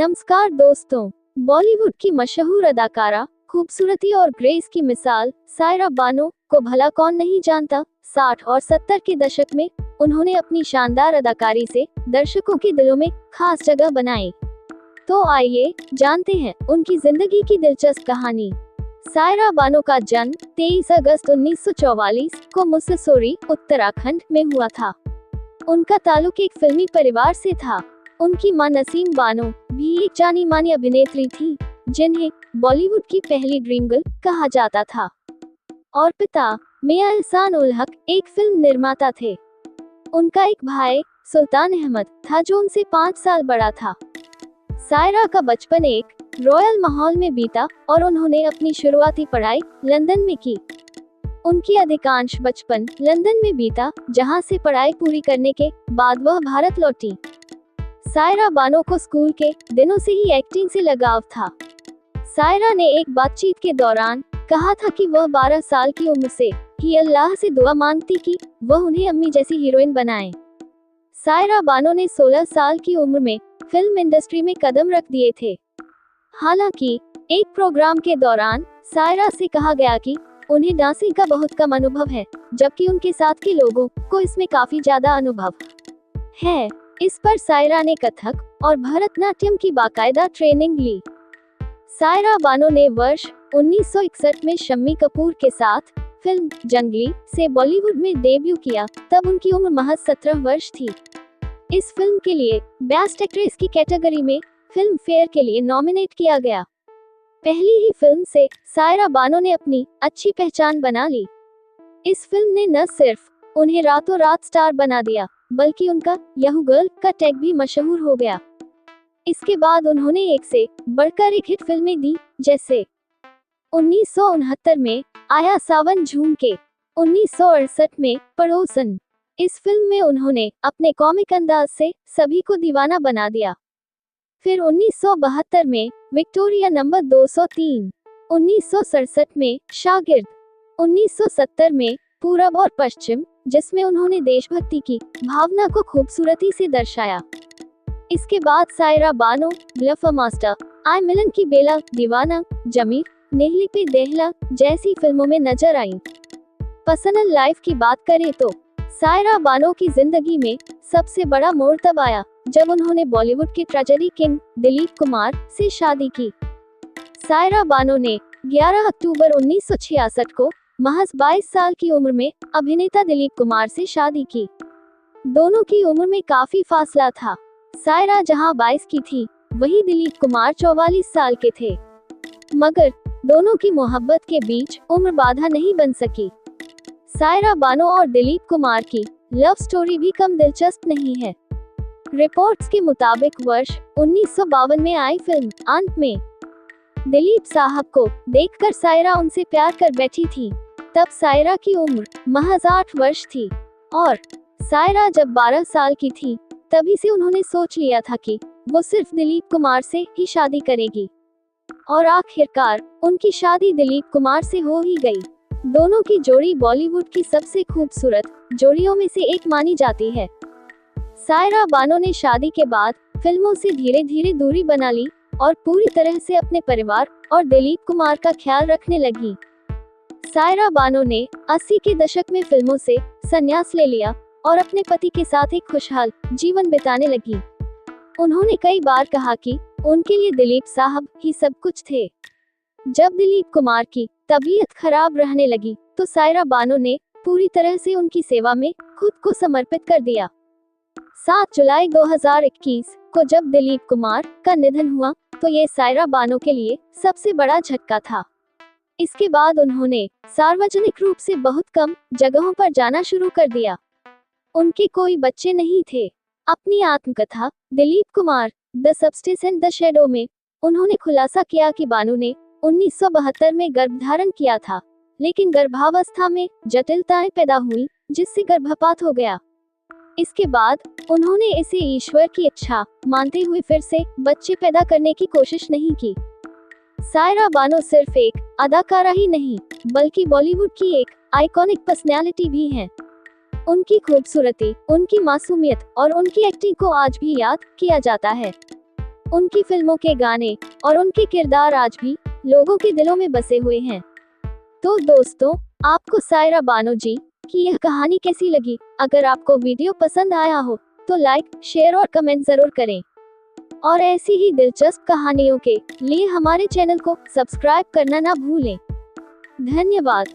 नमस्कार दोस्तों, बॉलीवुड की मशहूर अदाकारा, खूबसूरती और ग्रेस की मिसाल सायरा बानो को भला कौन नहीं जानता। 60 और 70 के दशक में उन्होंने अपनी शानदार अदाकारी से दर्शकों के दिलों में खास जगह बनाई। तो आइए जानते हैं उनकी जिंदगी की दिलचस्प कहानी। सायरा बानो का जन्म 23 अगस्त 1944 को मुसस्सोरी, उत्तराखंड में हुआ था। उनका ताल्लुक एक फिल्मी परिवार से था। उनकी मां नसीम बानो भी एक जानी मानी अभिनेत्री थी, जिन्हें बॉलीवुड की पहली ड्रीम गर्ल कहा जाता था, और पिता मियां एहसान उल हक एक फिल्म निर्माता थे। उनका एक भाई सुल्तान अहमद था जो उनसे 5 साल बड़ा था। सायरा का बचपन एक रॉयल माहौल में बीता और उन्होंने अपनी शुरुआती पढ़ाई लंदन में की। उनकी अधिकांश बचपन लंदन में बीता, जहां से पढ़ाई पूरी करने के बाद वह भारत लौटी। सायरा बानो को स्कूल के दिनों से ही एक्टिंग से लगाव था। सायरा ने एक बातचीत के दौरान कहा था कि वह 12 साल की उम्र से ही अल्लाह से दुआ मांगती कि वह उन्हें अम्मी जैसी हीरोइन बनाए। सायरा बानो ने 16 साल की उम्र में फिल्म इंडस्ट्री में कदम रख दिए थे। हालांकि एक प्रोग्राम के दौरान सायरा से कहा गया कि उन्हें डांसिंग का बहुत कम अनुभव है, जबकि उनके साथ के लोगों को इसमें काफी ज्यादा अनुभव है। इस पर सायरा ने कथक और भरतनाट्यम की बाकायदा ट्रेनिंग ली। सायरा बानो ने वर्ष 1961 में शम्मी कपूर के साथ फिल्म जंगली से बॉलीवुड में डेब्यू किया। तब उनकी उम्र महज 17 वर्ष थी। इस फिल्म के लिए बेस्ट एक्ट्रेस की कैटेगरी में फिल्म फेयर के लिए नॉमिनेट किया गया। पहली ही फिल्म से सायरा बानो ने अपनी अच्छी पहचान बना ली। इस फिल्म ने न सिर्फ उन्हें रातों रात स्टार बना दिया, बल्कि उनका यहू गर्ल का टैग भी मशहूर हो गया। इसके बाद उन्होंने एक से बढ़कर एक हिट फिल्में दी, जैसे 1969 में आया सावन झूम के, 1968 में पड़ोसन। इस फिल्म में उन्होंने अपने कॉमिक अंदाज से सभी को दीवाना बना दिया। फिर 1972 में विक्टोरिया नंबर 203, 1967 में शागिर्द, 1970 में पूरब और पश्चिम, जिसमें उन्होंने देशभक्ति की भावना को खूबसूरती से दर्शाया। इसके बाद सायरा बानो ब्लफर मास्टर, आई मिलन की बेला दीवाना, जमीर, नेहली पे देहला जैसी फिल्मों में नजर आईं। पर्सनल लाइफ की बात करें तो सायरा बानो की जिंदगी में सबसे बड़ा मोड़ तब आया जब उन्होंने बॉलीवुड के ट्रेजेडी किंग दिलीप कुमार से शादी की। सायरा बानो ने 11 अक्टूबर 1966 को महज 22 साल की उम्र में अभिनेता दिलीप कुमार से शादी की। दोनों की उम्र में काफी फासला था। सायरा जहां 22 की थी, वहीं दिलीप कुमार 44 साल के थे। मगर दोनों की मोहब्बत के बीच उम्र बाधा नहीं बन सकी। सायरा बानो और दिलीप कुमार की लव स्टोरी भी कम दिलचस्प नहीं है। रिपोर्ट्स के मुताबिक वर्ष 1952 में आई फिल्म अंत में दिलीप साहब को देखकर सायरा उनसे प्यार कर बैठी थी। तब सायरा की उम्र महज 8 वर्ष थी और सायरा जब 12 साल की थी, तभी से उन्होंने सोच लिया था कि वो सिर्फ दिलीप कुमार से ही शादी करेगी। और आखिरकार उनकी शादी दिलीप कुमार से हो ही गई। दोनों की जोड़ी बॉलीवुड की सबसे खूबसूरत जोड़ियों में से एक मानी जाती है। सायरा बानो ने शादी के बाद फिल्मों से धीरे धीरे दूरी बना ली और पूरी तरह से अपने परिवार और दिलीप कुमार का ख्याल रखने लगी। सायरा बानो ने 80 के दशक में फिल्मों से संन्यास ले लिया और अपने पति के साथ एक खुशहाल जीवन बिताने लगी। उन्होंने कई बार कहा कि उनके लिए दिलीप साहब ही सब कुछ थे। जब दिलीप कुमार की तबीयत खराब रहने लगी, तो सायरा बानो ने पूरी तरह से उनकी सेवा में खुद को समर्पित कर दिया। 7 जुलाई 2021 को जब दिलीप कुमार का निधन हुआ, तो ये सायरा बानो के लिए सबसे बड़ा झटका था। इसके बाद उन्होंने सार्वजनिक रूप से बहुत कम जगहों पर जाना शुरू कर दिया। उनके कोई बच्चे नहीं थे। अपनी आत्मकथा Dilip Kumar the substance and the shadow में उन्होंने खुलासा किया कि बानो ने 1972 में गर्भधारण किया था, लेकिन गर्भावस्था में जटिलताएं पैदा हुई, जिससे गर्भपात हो गया। इसके बाद उन्होंने इसे ईश्वर की इच्छा मानते हुए फिर से बच्चे पैदा करने की कोशिश नहीं की। सायरा बानो सिर्फ एक अदाकारा ही नहीं, बल्कि बॉलीवुड की एक आइकॉनिक पर्सनैलिटी भी हैं। उनकी खूबसूरती, उनकी मासूमियत और उनकी एक्टिंग को आज भी याद किया जाता है। उनकी फिल्मों के गाने और उनके किरदार आज भी लोगों के दिलों में बसे हुए हैं। तो दोस्तों, आपको सायरा बानो जी की यह कहानी कैसी लगी? अगर आपको वीडियो पसंद आया हो तो लाइक, शेयर और कमेंट जरूर करें। और ऐसी ही दिलचस्प कहानियों के लिए हमारे चैनल को सब्सक्राइब करना ना भूलें। धन्यवाद।